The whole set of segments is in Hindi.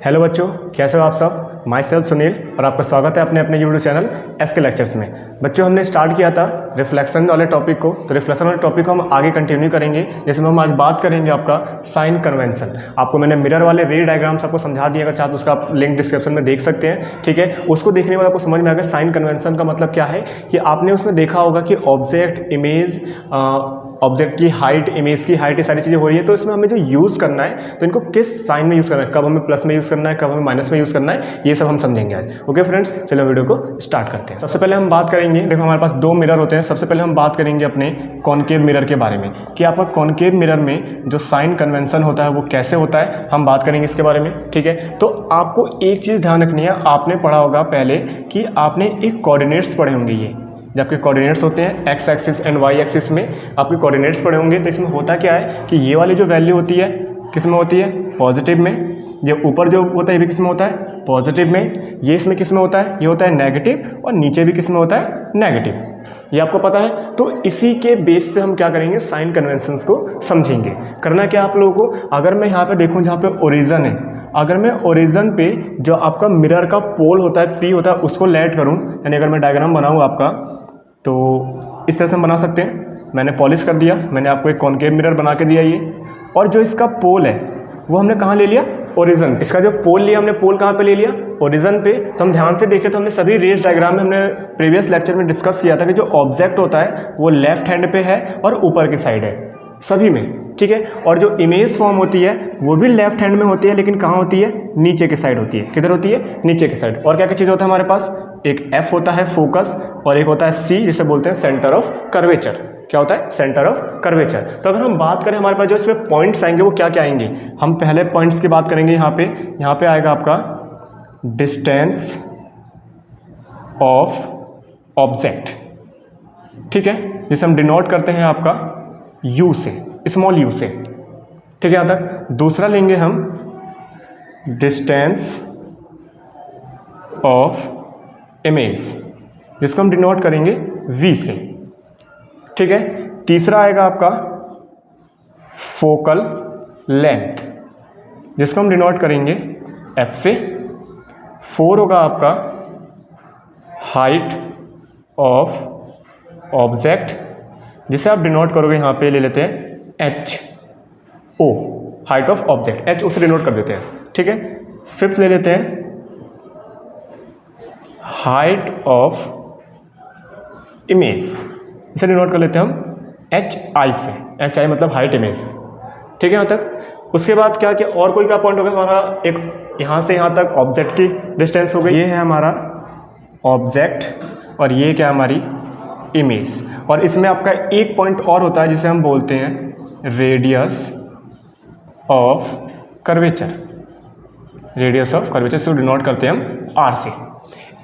हेलो बच्चों, कैसे हो आप सब। माई सेल्फ सुनील और आपका स्वागत है अपने अपने यूट्यूब चैनल एसके लेक्चर्स में। बच्चों, हमने स्टार्ट किया था रिफ्लेक्शन वाले टॉपिक को, तो रिफ्लेक्शन वाले टॉपिक को हम आगे कंटिन्यू करेंगे। जैसे हम आज बात करेंगे आपका साइन कन्वेंशन। आपको मैंने मिरर वाले रे डायग्राम्स आपको समझा दिया, अगर चाहे तो उसका आप लिंक डिस्क्रिप्शन में देख सकते हैं, ठीक है। उसको देखने के बाद आपको समझ में आ गया साइन कन्वेंशन का मतलब क्या है। कि आपने उसमें देखा होगा कि ऑब्जेक्ट, इमेज, ऑब्जेक्ट की हाइट, इमेज की हाइट, ये सारी चीज़ें हो रही है। तो इसमें हमें जो यूज़ करना है तो इनको किस साइन में यूज़ करना है, कब हमें प्लस में यूज़ करना है, कब हमें माइनस में यूज़ करना है, ये सब हम समझेंगे आज। ओके फ्रेंड्स, चलो वीडियो को स्टार्ट करते हैं। सबसे पहले हम बात करेंगे, देखो हमारे पास दो मिरर होते हैं। सबसे पहले हम बात करेंगे अपने कॉनकेव मिरर के बारे में कि आपका कॉनकेव मिरर में जो साइन कन्वेंशन होता है वो कैसे होता है, हम बात करेंगे इसके बारे में, ठीक है। तो आपको एक चीज़ ध्यान रखनी है, आपने पढ़ा होगा पहले कि आपने एक कोऑर्डिनेट्स पढ़े होंगे। ये जब आपके कोऑर्डिनेट्स होते हैं X axis and Y axis में आपके कोऑर्डिनेट्स पढ़े होंगे। तो इसमें होता क्या है कि ये वाली जो वैल्यू होती है किस में होती है, पॉजिटिव में। जो ऊपर जो होता है ये भी किस में होता है, पॉजिटिव में। ये इसमें किस में होता है, ये होता है नेगेटिव। और नीचे भी किस में होता है, नेगेटिव। ये आपको पता है। तो इसी के बेस पे हम क्या करेंगे, साइन कन्वेंशंस को समझेंगे। करना क्या आप लोगों को, अगर मैं यहाँ पे देखूँ जहाँ पे ओरिजिन है, अगर मैं ओरिजिन पे जो आपका मिरर का पोल होता है, पी होता है, उसको लेट करूँ, यानी अगर मैं डायग्राम बनाऊँ आपका, तो इस तरह से हम बना सकते हैं। मैंने पॉलिश कर दिया, मैंने आपको एक कॉनकेव मिरर बना के दिया ये। और जो इसका पोल है वो हमने कहाँ ले लिया, ओरिजिन। इसका जो पोल लिया हमने, पोल कहाँ पे ले लिया, ओरिजिन पे। तो हम ध्यान से देखें तो हमने सभी रेस डायग्राम में हमने प्रीवियस लेक्चर में डिस्कस किया था कि जो ऑब्जेक्ट होता है वो लेफ्ट हैंड पे है और ऊपर की साइड है सभी में, ठीक है। और जो इमेज फॉर्म होती है वो भी लेफ्ट हैंड में होती है, लेकिन कहाँ होती है, नीचे की साइड होती है। किधर होती है, नीचे की साइड। और क्या क्या चीज़ होता है हमारे पास, एक एफ होता है फोकस, और एक होता है सी जिसे बोलते हैं सेंटर ऑफ कर्वेचर। क्या होता है, सेंटर ऑफ कर्वेचर। तो अगर हम बात करें हमारे पास जो इसमें पॉइंट्स आएंगे वो क्या क्या आएंगे, हम पहले पॉइंट्स की बात करेंगे। यहाँ पे आएगा आपका डिस्टेंस ऑफ ऑब्जेक्ट, ठीक है, जिसे हम डिनोट करते हैं आपका यू से, स्मॉल यू से, ठीक है यहाँ तक। दूसरा लेंगे हम डिस्टेंस ऑफ इमेज, जिसको हम डिनोट करेंगे वी से, ठीक है। तीसरा आएगा आपका फोकल लेंथ, जिसको हम डिनोट करेंगे एफ से। 4 होगा आपका हाइट ऑफ ऑब्जेक्ट, जिसे आप डिनोट करोगे यहाँ पे ले लेते हैं H O, height of object, H O से डिनोट कर देते हैं, ठीक है। 5th ले लेते हैं हाइट ऑफ इमेज, इसे डिनोट कर लेते हैं हम एच आई से, एच आई मतलब हाइट इमेज, ठीक है यहाँ तक। उसके बाद क्या क्या और कोई क्या पॉइंट होगा हमारा, एक यहाँ से यहाँ तक ऑब्जेक्ट की डिस्टेंस हो गई। ये है हमारा ऑब्जेक्ट और ये क्या हमारी इमेज। और इसमें आपका एक पॉइंट और होता है जिसे हम बोलते हैं radius of curvature, radius of curvature से डिनोट करते हैं हम आर से।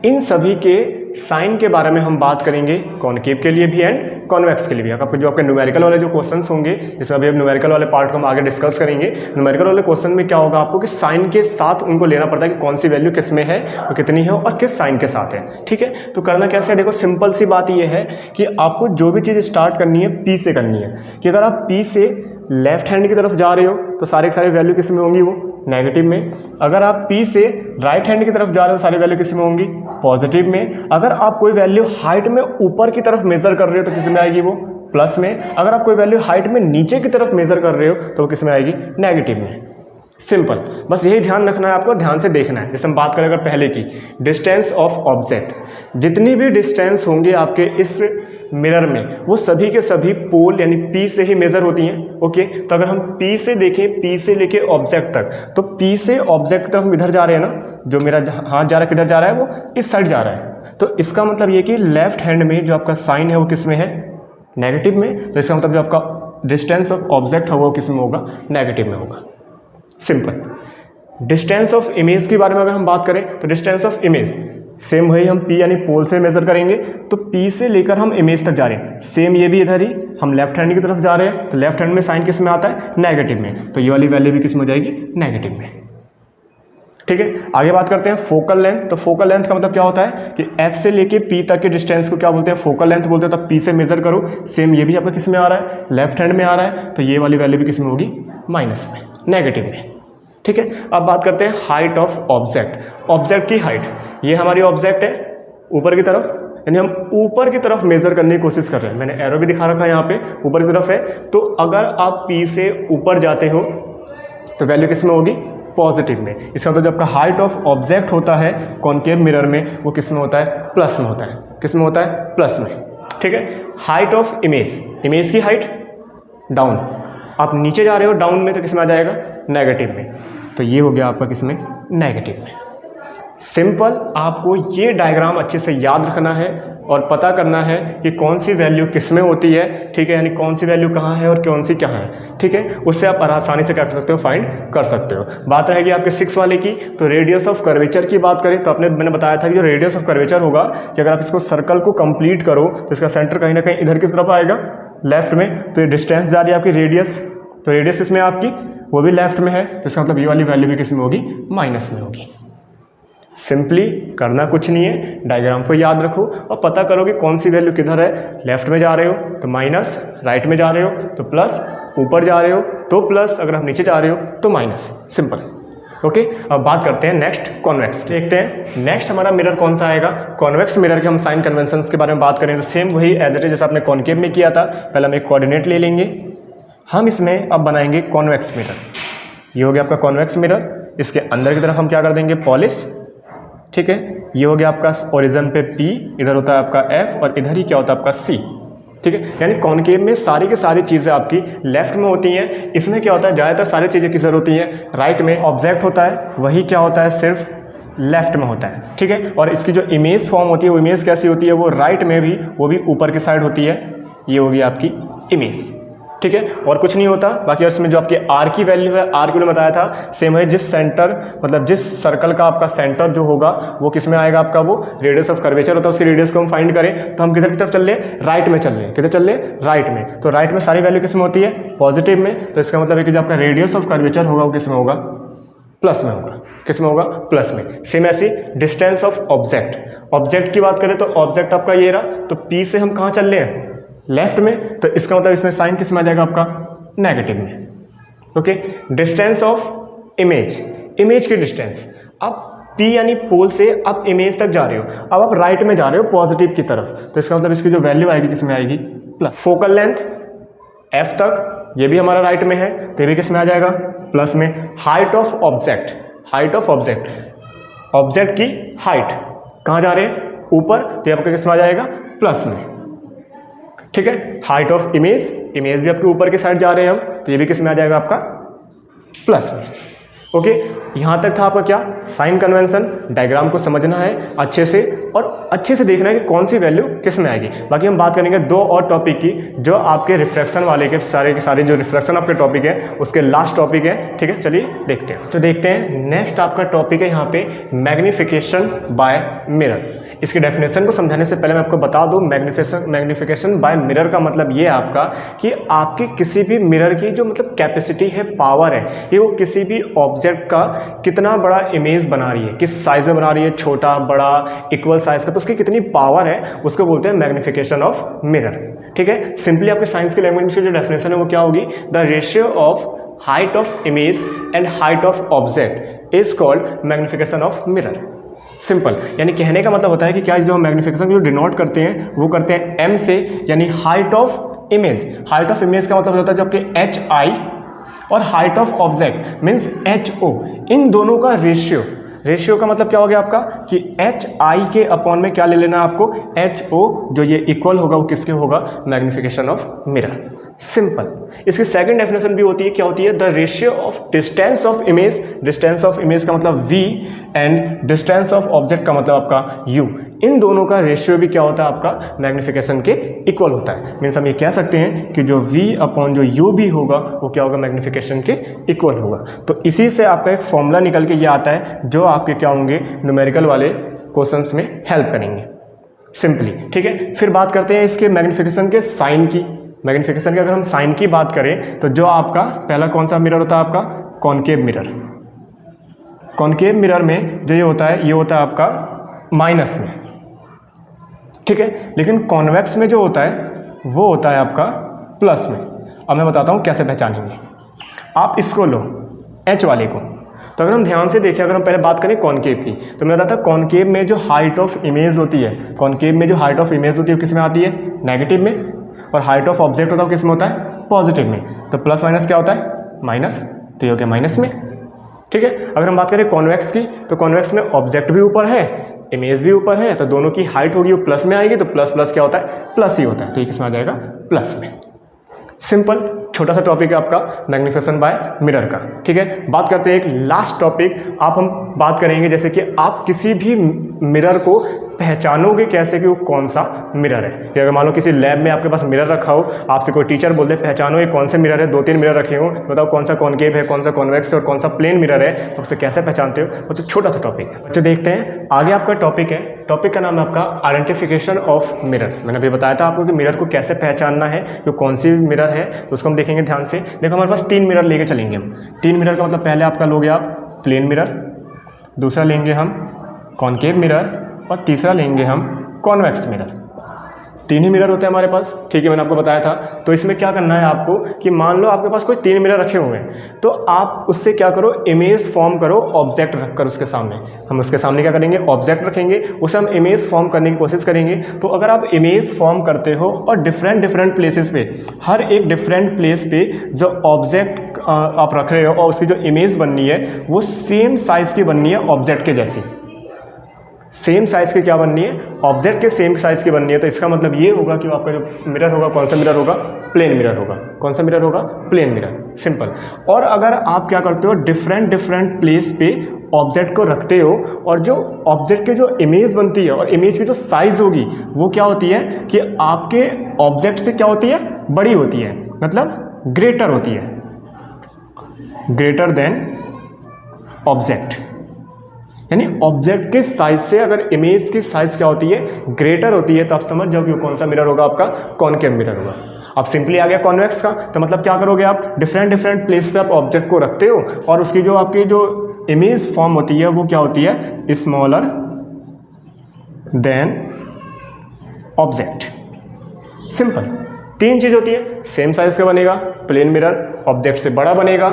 इन सभी के साइन के बारे में हम बात करेंगे कॉनकेव के लिए भी एंड कॉन्वेक्स के लिए भी। आपके जो आपके न्यूमेरिकल वाले जो क्वेश्चंस होंगे, जिसमें अभी न्यूमेरिकल वाले पार्ट को हम आगे डिस्कस करेंगे। न्यूमेरिकल वाले क्वेश्चन में क्या होगा आपको कि साइन के साथ उनको लेना पड़ता है कि कौन सी वैल्यू किस में है तो कितनी है और किस साइन के साथ है, ठीक है। तो करना कैसे है, देखो सिंपल सी बात ये है कि आपको जो भी चीज़ स्टार्ट करनी है पी से करनी है। कि अगर आप पी से लेफ्ट हैंड की तरफ जा रहे हो तो सारे के सारे वैल्यू किस में होंगी, वो नेगेटिव में। अगर आप पी से राइट हैंड की तरफ जा रहे हो सारी वैल्यू किस में होंगी, पॉजिटिव में। अगर आप कोई वैल्यू हाइट में ऊपर की तरफ मेजर कर रहे हो तो किस में आएगी, वो प्लस में। अगर आप कोई वैल्यू हाइट में नीचे की तरफ मेजर कर रहे हो तो वो किस में आएगी, नेगेटिव में। सिंपल, बस यही ध्यान रखना है आपको, ध्यान से देखना है। जैसे हम बात करें अगर पहले की डिस्टेंस ऑफ ऑब्जेक्ट, जितनी भी डिस्टेंस होंगे आपके इस मिरर में वो सभी के सभी पोल यानी पी से ही मेजर होती हैं, ओके। तो अगर हम पी से देखें, पी से लेके ऑब्जेक्ट तक, तो पी से ऑब्जेक्ट तक हम इधर जा रहे हैं ना, जो मेरा हाथ जा रहा है किधर जा रहा है, वो इस साइड जा रहा है। तो इसका मतलब ये कि लेफ्ट हैंड में जो आपका साइन है वो किस में है, नेगेटिव में। तो इसका मतलब जो आपका डिस्टेंस ऑफ ऑब्जेक्ट होगा वो किस में होगा, नेगेटिव में होगा। सिंपल। डिस्टेंस ऑफ इमेज के बारे में अगर हम बात करें तो डिस्टेंस ऑफ इमेज सेम वही हम पी यानी पोल से मेजर करेंगे। तो पी से लेकर हम इमेज तक जा रहे हैं, सेम ये भी इधर ही हम लेफ्ट हैंड की तरफ जा रहे हैं। तो लेफ्ट हैंड में साइन किस में आता है, नेगेटिव में। तो ये वाली वैल्यू भी किस में हो जाएगी, नेगेटिव में, ठीक है। आगे बात करते हैं फोकल लेंथ। तो फोकल लेंथ का मतलब क्या होता है कि एफ से लेके पी तक के डिस्टेंस को क्या बोलते हैं, फोकल लेंथ बोलते हैं। तो पी से मेजर करो, सेम ये भी आपका किस में आ रहा है, लेफ्ट हैंड में आ रहा है। तो ये वाली वैल्यू भी किस में होगी, माइनस में, नेगेटिव में। ठीक है, अब बात करते हैं हाइट ऑफ ऑब्जेक्ट। ऑब्जेक्ट की हाइट, ये हमारी ऑब्जेक्ट है ऊपर की तरफ, यानी हम ऊपर की तरफ मेजर करने की कोशिश कर रहे हैं। मैंने एरो भी दिखा रखा है यहाँ पे, ऊपर की तरफ है। तो अगर आप P से ऊपर जाते हो तो वैल्यू किस में होगी? पॉजिटिव में। इसका मतलब जो आपका हाइट ऑफ ऑब्जेक्ट होता है कॉनकेव मिरर में, वो किस में होता है? प्लस में होता है। किस में होता है? प्लस में। ठीक है, हाइट ऑफ इमेज, इमेज की हाइट डाउन, आप नीचे जा रहे हो डाउन में तो किस में आ जाएगा? नेगेटिव में। तो ये हो गया आपका किस में? नेगेटिव में। सिंपल, आपको ये डायग्राम अच्छे से याद रखना है और पता करना है कि कौन सी वैल्यू किस में होती है। ठीक है, यानी कौन सी वैल्यू कहाँ है और कौन सी कहाँ है। ठीक है, उससे आप आसानी से क्या कर सकते हो? फाइंड कर सकते हो। बात रहेगी आपके 6 वाले की, तो रेडियस ऑफ कर्वेचर की बात करें तो मैंने बताया था कि जो रेडियस ऑफ कर्वेचर होगा कि अगर आप इसको सर्कल को कंप्लीट करो तो इसका सेंटर कहीं ना कहीं इधर की तरफ आएगा, लेफ्ट में। तो ये डिस्टेंस जा रही है आपकी रेडियस, तो रेडियस इसमें आपकी वो भी लेफ्ट में है, तो इसका मतलब ये वाली वैल्यू भी किस में होगी? माइनस में होगी। सिंपली करना कुछ नहीं है, डायग्राम को याद रखो और पता करो कि कौन सी वैल्यू किधर है। लेफ्ट में जा रहे हो तो माइनस, राइट में जा रहे हो तो प्लस, ऊपर जा रहे हो तो प्लस, अगर आप नीचे जा रहे हो तो माइनस। सिंपल। ओके, अब बात करते हैं नेक्स्ट कॉन्वेक्स। देखते हैं नेक्स्ट हमारा मिरर कौन सा आएगा। कॉन्वेक्स मिरर के हम साइन कन्वेंशन के बारे में बात करें तो सेम वही एज इट इज जैसा आपने कॉनकेव में किया था। पहले हम एक कोऑर्डिनेट ले लेंगे, हम इसमें अब बनाएंगे कॉन्वेक्स मिरर। ये हो गया आपका कॉन्वेक्स मिरर। इसके अंदर की तरफ हम क्या कर देंगे? पॉलिश। ठीक है, ये हो गया आपका ओरिजिन पे P, इधर होता है आपका F और इधर ही क्या होता है आपका C। ठीक है, यानी कॉनकेव में सारी की सारी चीज़ें आपकी लेफ्ट में होती हैं। इसमें क्या होता है? ज़्यादातर सारी चीज़ें किधर होती हैं? राइट में। ऑब्जेक्ट होता है वही क्या होता है? सिर्फ लेफ्ट में होता है। ठीक है, और इसकी जो इमेज फॉर्म होती है वो इमेज कैसी होती है? वो राइट में भी, वो भी ऊपर की साइड होती है। ये होगी आपकी इमेज। ठीक है, और कुछ नहीं होता। बाकी इसमें जो आपकी आर की वैल्यू है, आर की मैंने बताया था सेम है, जिस सेंटर मतलब जिस सर्कल का आपका सेंटर जो होगा वो किस में आएगा? आपका वो रेडियस ऑफ कर्वेचर होता है। उसकी रेडियस को हम फाइंड करें तो हम किधर की तरफ चल रहे? राइट में चल रहे हैं। किधर चल रहे? राइट में। तो राइट में सारी वैल्यू किस में होती है? पॉजिटिव में। तो इसका मतलब है कि जो आपका रेडियस ऑफ कर्वेचर होगा वो किस में होगा? प्लस में होगा। किस में होगा? प्लस में। सेम ऐसी डिस्टेंस ऑफ ऑब्जेक्ट, ऑब्जेक्ट की बात करें तो ऑब्जेक्ट आपका ये रहा, तो P से हम कहाँ चल रहे हैं? लेफ्ट में। तो इसका मतलब इसमें साइन किस में आ जाएगा? आपका नेगेटिव में। Okay, distance of image, image की डिस्टेंस, अब P यानी पोल से आप इमेज तक जा रहे हो, अब आप राइट में जा रहे हो पॉजिटिव की तरफ, तो इसका मतलब इसकी जो वैल्यू आएगी किस में आएगी? प्लस। फोकल लेंथ F तक, ये भी हमारा राइट में है तो ये भी किस में आ जाएगा? प्लस में। Height of object, height of object, object की हाइट कहाँ जा रहे हैं? ऊपर, तो ये आपका किस में आ जाएगा? प्लस में। ठीक है, हाइट ऑफ इमेज, इमेज भी आपके ऊपर के साइड जा रहे हैं हम, तो ये भी किस में आ जाएगा? आपका प्लस में। ओके, यहाँ तक था आपका क्या? Sign convention. डायग्राम को समझना है अच्छे से और अच्छे से देखना है कि कौन सी वैल्यू किस में आएगी। बाकी हम बात करेंगे 2 और टॉपिक की जो आपके रिफ्लेक्शन वाले के सारे जो रिफ्लेक्शन आपके टॉपिक है उसके लास्ट टॉपिक है। ठीक है, चलिए देखते हैं। तो देखते हैं नेक्स्ट आपका टॉपिक है यहाँ पे मैग्निफिकेशन बाय मिरर। इसकी डेफिनेशन को समझाने से पहले मैं आपको बता दूं, मैग्निफिकेशन बाय मिरर का मतलब ये है आपका कि आपकी किसी भी मिरर की जो मतलब कैपेसिटी है, पावर है, ये वो किसी भी ऑब्जेक्ट का कितना बड़ा इमेज बना रही है, किस साइज में बना रही है, छोटा बड़ा इक्वल साइज का, तो उसकी कितनी पावर है उसको बोलते हैं मैग्निफिकेशन ऑफ मिरर। ठीक है, सिंपली आपके साइंस की लैंग्वेज की जो डेफिनेशन है वो क्या होगी? The ratio of height of image and height of object is called magnification of mirror. Simple, यानी कहने का मतलब होता है कि क्या जो हम मैग्निफिकेशन जो डिनोट करते हैं वो करते हैं M से, यानी height of image. Height of image का मतलब होता है जो आपके HI और height of object means HO, इन दोनों का रेशियो। रेशियो का मतलब क्या हो गया आपका कि HI के अपॉन में क्या ले लेना है आपको? HO, जो ये इक्वल होगा वो किसके होगा? Magnification of mirror. सिंपल। इसकी सेकंड डेफिनेशन भी होती है, क्या होती है? The ratio of distance of image, distance of image का मतलब V and distance of object का मतलब आपका U, इन दोनों का रेशियो भी क्या होता है? आपका मैग्निफिकेशन के इक्वल होता है। मीन्स हम ये कह सकते हैं कि जो V अपॉन जो U भी होगा वो क्या होगा? मैग्निफिकेशन के इक्वल होगा। तो इसी से आपका एक फॉर्मूला निकल के ये आता है जो आपके क्या होंगे? न्यूमेरिकल वाले क्वेश्चंस में हेल्प करेंगे सिंपली। ठीक है, फिर बात करते हैं इसके मैग्निफिकेशन के साइन की। मैग्निफिकेशन के अगर हम साइन की बात करें तो जो आपका पहला कौन सा मिरर होता है? आपका कॉनकेव मिरर। कॉनकेव मिरर में जो ये होता है आपका माइनस में। ठीक है, लेकिन कॉन्वेक्स में जो होता है वो होता है आपका प्लस में। अब मैं बताता हूँ कैसे पहचानेंगे। आप इसको लो, H वाले को, तो अगर हम ध्यान से देखें, अगर हम पहले बात करें कॉनकेव की, तो मैंने बताया था कॉनकेव में जो हाइट ऑफ इमेज होती है, कॉनकेव में जो हाइट ऑफ इमेज होती है वो किस में आती है, नेगेटिव में, और हाइट ऑफ ऑब्जेक्ट होता है किस में होता है, पॉजिटिव में। तो प्लस माइनस क्या होता है, माइनस, तो ये हो गया माइनस में। ठीक है, अगर हम बात करें कॉन्वेक्स की, तो कॉन्वेक्स में ऑब्जेक्ट भी ऊपर है, इमेज भी ऊपर है, तो दोनों की हाइट होगी वो प्लस में आएगी, तो प्लस प्लस क्या होता है, प्लस ही होता है, तो ये किस में आ जाएगा, प्लस में। सिंपल, छोटा सा टॉपिक है आपका मैग्निफिकेशन बाय मिरर का। ठीक है, बात करते हैं एक लास्ट टॉपिक, हम बात करेंगे जैसे कि आप किसी भी मिरर को पहचानोगे कैसे कि वो कौन सा मिरर है। कि अगर मान लो किसी लैब में आपके पास मिरर रखा हो, आपसे कोई टीचर बोल दे पहचानो ये कौन से मिरर है, 2-3 मिरर रखे हो, बताओ कौन सा कॉनकेव है, कौन सा कॉन्वेक्स है और कौन सा प्लेन मिरर है, तो उससे कैसे पहचानते हो, वो छोटा सा टॉपिक है। बच्चों देखते हैं आगे आपका टॉपिक है, टॉपिक का नाम है आपका आइडेंटिफिकेशन ऑफ मिरर्स। मैंने अभी बताया था आपको कि मिरर को कैसे पहचानना है, जो कौन सी मिरर है, तो उसको हम देखेंगे ध्यान से। देखो हमारे पास 3 मिरर लेके चलेंगे हम। 3 मिरर का मतलब पहले आपका लोगे आप प्लेन मिरर, दूसरा लेंगे हम कॉनकेव मिरर, और तीसरा लेंगे हम कॉन्वेक्स मिरर। 3 ही मिरर होते हैं हमारे पास। ठीक है, मैंने आपको बताया था। तो इसमें क्या करना है आपको कि मान लो आपके पास कोई 3 मिरर रखे हुए हैं, तो आप उससे क्या करो, इमेज फॉर्म करो ऑब्जेक्ट रखकर उसके सामने। हम उसके सामने क्या करेंगे, ऑब्जेक्ट रखेंगे, उसे हम इमेज फॉर्म करने की कोशिश करेंगे। तो अगर आप इमेज फॉर्म करते हो और डिफरेंट प्लेसेस पे, हर एक डिफरेंट प्लेस पे जो ऑब्जेक्ट आप रख रहे हो और उसकी जो इमेज बननी है वो सेम साइज़ की बननी है ऑब्जेक्ट के जैसी। सेम साइज़ की क्या बननी है, ऑब्जेक्ट के सेम साइज़ की बननी है। तो इसका मतलब ये होगा कि आपका जो मिरर होगा कौन सा मिरर होगा, प्लेन मिरर होगा। कौन सा मिरर होगा, प्लेन मिरर, सिंपल। और अगर आप क्या करते हो, डिफरेंट प्लेस पे ऑब्जेक्ट को रखते हो और जो ऑब्जेक्ट की जो इमेज बनती है और इमेज की जो साइज़ होगी वो क्या होती है कि आपके ऑब्जेक्ट से क्या होती है, बड़ी होती है, मतलब ग्रेटर होती है, ग्रेटर देन ऑब्जेक्ट। यानी ऑब्जेक्ट के साइज से अगर इमेज की साइज क्या होती है, ग्रेटर होती है, तो आप समझ जाओ कि कौन सा मिरर होगा, आपका कॉनकेव मिरर होगा। अब सिंपली आ गया कॉन्वेक्स का, तो मतलब क्या करोगे आप, डिफरेंट प्लेस पे आप ऑब्जेक्ट को रखते हो और उसकी जो आपकी जो इमेज फॉर्म होती है वो क्या होती है, स्मॉलर देन ऑब्जेक्ट। सिंपल, 3 चीज़ होती है, सेम साइज का बनेगा प्लेन मिरर, ऑब्जेक्ट से बड़ा बनेगा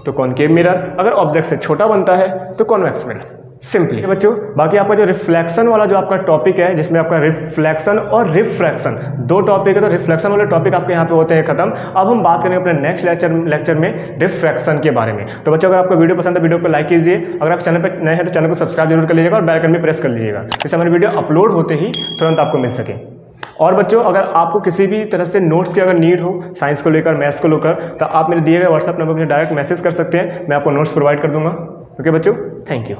तो कॉनकेव मिरर, अगर ऑब्जेक्ट से छोटा बनता है तो कॉन्वेक्स मिरर। सिंपली बच्चों, बाकी आपका जो रिफ्लेक्शन वाला जो आपका टॉपिक है, जिसमें आपका रिफ्लेक्शन और रिफ्रैक्शन 2 टॉपिक है, तो रिफ्लेक्शन वाले टॉपिक आपके यहाँ पे होते हैं खत्म। अब हम बात करेंगे अपने नेक्स्ट लेक्चर में रिफ्रैक्शन के बारे में। तो बच्चों अगर आपको वीडियो पसंद है वीडियो को लाइक कीजिए, अगर आप चैनल पर नए हैं तो चैनल को सब्सक्राइब जरूर कर लीजिएगा और बेल आइकन में प्रेस कर लीजिएगा, जिससे हमारी वीडियो अपलोड होते ही तुरंत आपको मिल सके। और बच्चों अगर आपको किसी भी तरह से नोट्स की अगर नीड हो, साइंस को लेकर, मैथ्स को लेकर, तो आप मेरे दिए गए व्हाट्सएप नंबर पर डायरेक्ट मैसेज कर सकते हैं, मैं आपको नोट्स प्रोवाइड कर दूंगा। ओके बच्चों, थैंक यू।